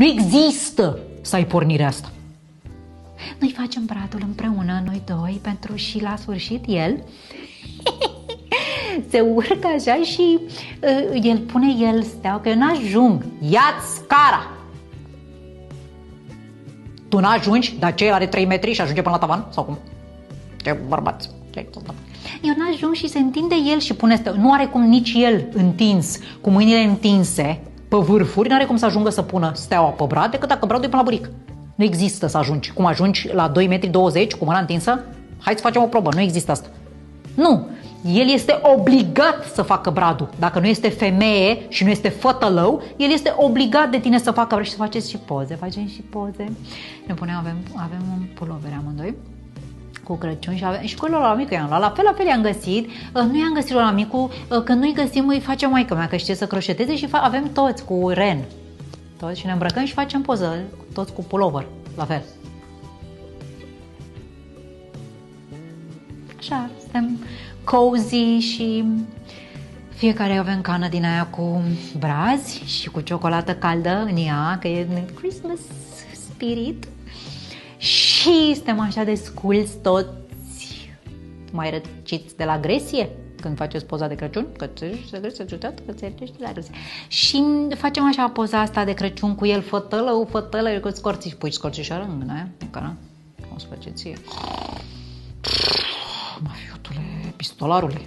Nu există să ai pornirea asta. Noi facem bradul împreună, noi doi, pentru și la sfârșit el se urcă așa și el pune steaua, că eu n-ajung. Ia-ți scara! Tu n-ajungi, dar ce are 3 metri și ajunge până la tavan? Sau cum? Ce bărbați! Eu n-ajung și se întinde el și pune steaua. Nu are cum nici el întins, cu mâinile întinse, pe vârfuri, n-are cum să ajungă să pună steaua pe brad, decât dacă bradul e până la buric. Nu există să ajungi. Cum ajungi la 2,20 metri cu mâna întinsă? Hai să facem o probă. Nu există asta. Nu. El este obligat să facă bradul. Dacă nu este femeie și nu este fătălău, el este obligat de tine să facă bradul și să faceți și poze. Facem și poze. Ne punem, avem un pulover amândoi cu Crăciun și cu la micu i-am luat. La fel i-am găsit. Nu i-am găsit la micu. Când nu-i găsim, îi face maică mea, că știe să croșeteze și avem toți cu ren. Toți și ne îmbrăcăm și facem poză. Toți cu pulover. La fel. Așa, suntem cozy și fiecare avem cană din aia cu brazi și cu ciocolată caldă în ea, că e Christmas spirit. Și suntem așa de sculți toți, mai răciți de la gresie, când faceți poza de Crăciun, că ți-ești de la gresie. Și facem așa poza asta de Crăciun cu el, fătălău, cu scorții, pui scorțișoară în mână, cum să faceți ție? Mafiotule, pistolarule.